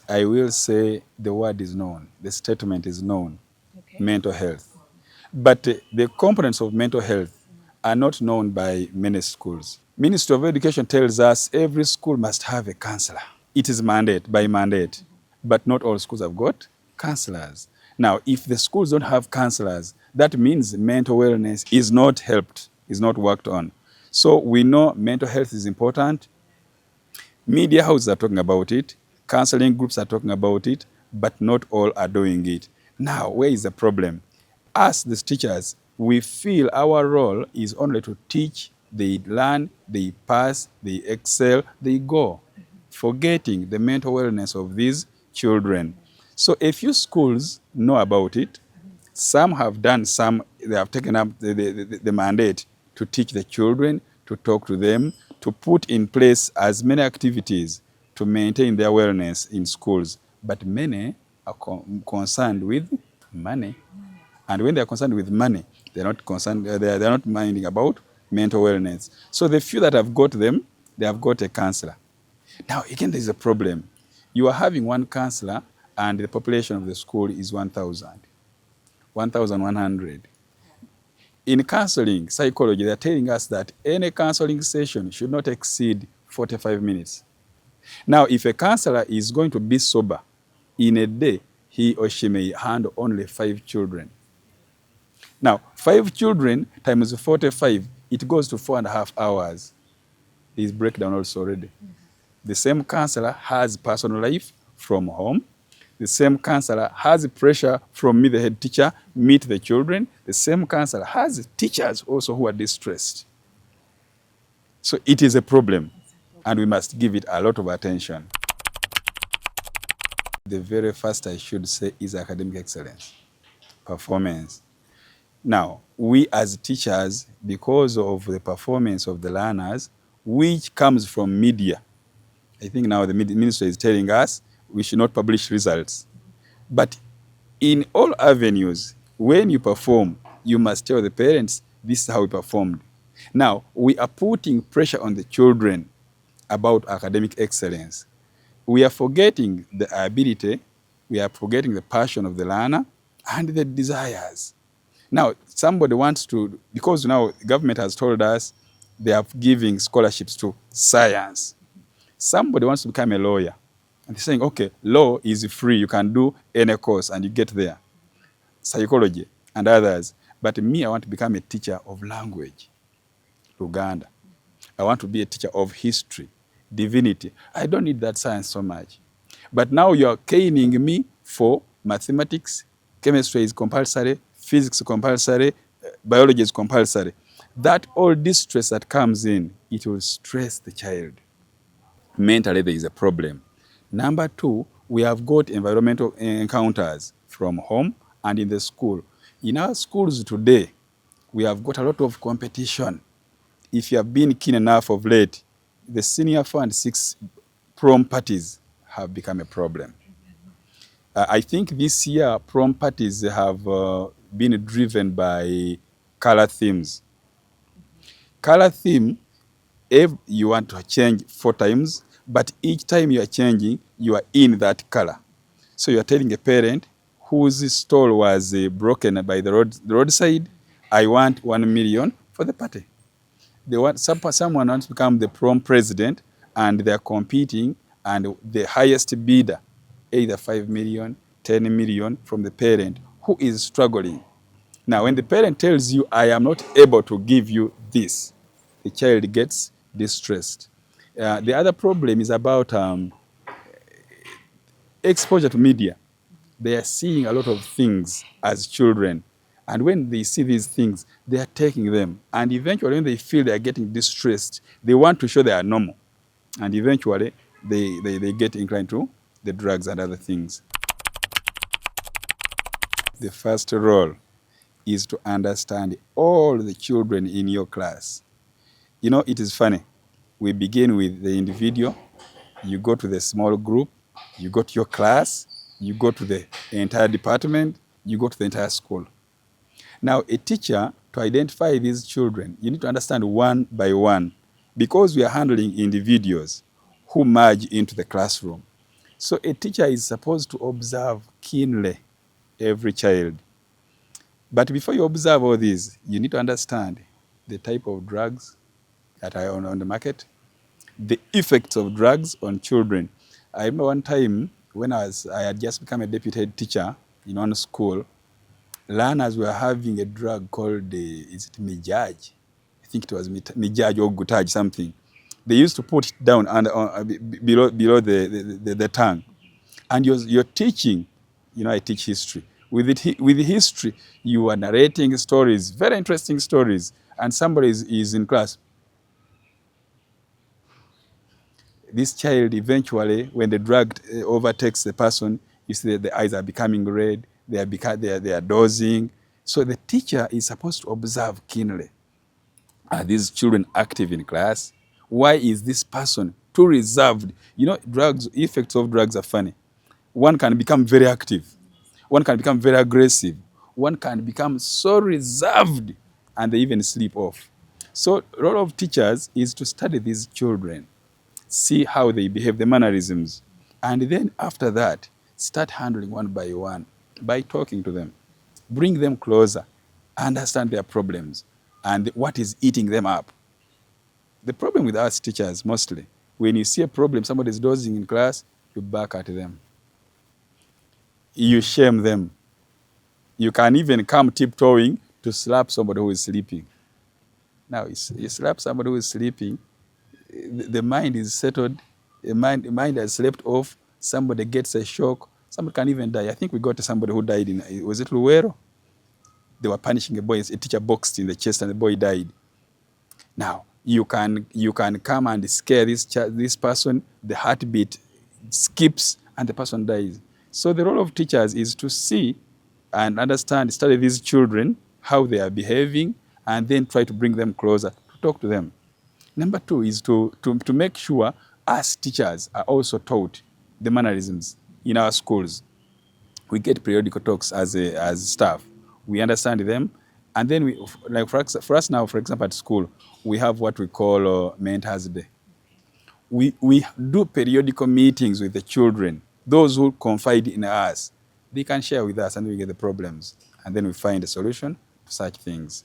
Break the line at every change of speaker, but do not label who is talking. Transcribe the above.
I will say the word is known, the statement is known,
Okay.
mental health. But the components of mental health are not known by many schools. Ministry of Education tells us every school must have a counselor. It is mandate by mandate, but not all schools have got counselors. Now, if the schools don't have counselors, that means mental wellness is not helped, is not worked on. So we know mental health is important. Media houses are talking about it, counseling groups are talking about it, but not all are doing it. Now, where is the problem? Us, the teachers, we feel our role is only to teach, they learn, they pass, they excel, they go, forgetting the mental wellness of these children. So a few schools know about it. Some have done some, they have taken up the mandate to teach the children, to talk to them, to put in place as many activities to maintain their wellness in schools. But many are concerned with money. And when they're concerned with money, they're not concerned, they're not minding about mental wellness. So the few that have got them, they have got a counselor. Now, again, there's a problem. You are having one counselor and the population of the school is 1,000, 1,100. In counseling, psychology, they're telling us that any counseling session should not exceed 45 minutes. Now, if a counselor is going to be sober, in a day, he or she may handle only 5 children. Now, 5 children times 45, it goes to 4.5 hours. His breakdown also already. The same counselor has personal life from home. The same counselor has pressure from me, the head teacher, meet the children. The same counselor has teachers also who are distressed. So it is a problem, and we must give it a lot of attention. The very first I should say is academic excellence, performance. Now, we as teachers, because of the performance of the learners, which comes from media, I think now the ministry is telling us we should not publish results. But in all avenues, when you perform, you must tell the parents, this is how we performed. Now, we are putting pressure on the children about academic excellence. We are forgetting the ability, we are forgetting the passion of the learner and the desires. Now, somebody wants to, because now the government has told us they are giving scholarships to science. Somebody wants to become a lawyer. And they're saying, okay, law is free. You can do any course and you get there. Psychology and others. But me, I want to become a teacher of language, Uganda. I want to be a teacher of history, divinity. I don't need that science so much. But now you're caning me for mathematics, chemistry is compulsory, physics compulsory, biology is compulsory. That all distress that comes in, it will stress the child. Mentally, there is a problem. Number 2, we have got environmental encounters from home and in the school. In our schools today, we have got a lot of competition. If you have been keen enough of late, the senior 4 and 6 prom parties have become a problem. I think this year prom parties have been driven by color themes. Color theme, if you want to change 4 times, but each time you are changing, you are in that color. So you are telling a parent whose stall was broken by the roadside, I want 1 million for the party. They want someone wants to become the prom president, and they are competing, and the highest bidder, either 5 million, 10 million from the parent who is struggling. Now, when the parent tells you, I am not able to give you this, the child gets distressed. The other problem is about exposure to media. They are seeing a lot of things as children. And when they see these things, they are taking them. And eventually, when they feel they are getting distressed, they want to show they are normal. And eventually, they get inclined to the drugs and other things. The first role is to understand all the children in your class. You know, it is funny. We begin with the individual, you go to the small group, you go to your class, you go to the entire department, you go to the entire school. Now, a teacher, to identify these children, you need to understand one by one, because we are handling individuals who merge into the classroom. So a teacher is supposed to observe keenly every child. But before you observe all these, you need to understand the type of drugs that are on the market, the effects of drugs on children. I remember one time when I had just become a deputy head teacher in one school, learners were having a drug called, is it Mijaj? I think it was Mijaj or Gutaj, something. They used to put it down under, below the tongue. And you're teaching, I teach history. With history, you are narrating stories, very interesting stories, and somebody is in class. This child eventually, when the drug overtakes the person, you see that the eyes are becoming red, they are dozing. So the teacher is supposed to observe keenly. Are these children active in class? Why is this person too reserved? Drugs, effects of drugs are funny. One can become very active. One can become very aggressive. One can become so reserved and they even sleep off. So a lot of teachers is to study these children, see how they behave, the mannerisms, and then after that, start handling one by talking to them. Bring them closer, understand their problems, and what is eating them up. The problem with us teachers, mostly, when you see a problem, somebody is dozing in class, you back at them. You shame them. You can even come tiptoeing to slap somebody who is sleeping. Now, you slap somebody who is sleeping, the mind is settled, the mind has slept off, somebody gets a shock, somebody can even die. I think we got somebody who died was it Luero? They were punishing a boy, a teacher boxed in the chest and the boy died. Now, you can come and scare this person, the heartbeat skips and the person dies. So the role of teachers is to see and understand, study these children, how they are behaving, and then try to bring them closer, to talk to them. Number two is to make sure us teachers are also taught the mannerisms in our schools. We get periodical talks as staff. We understand them. And then, like for us now, for example, at school, we have what we call Mentors Day. We do periodical meetings with the children. Those who confide in us, they can share with us and we get the problems. And then we find a solution to such things.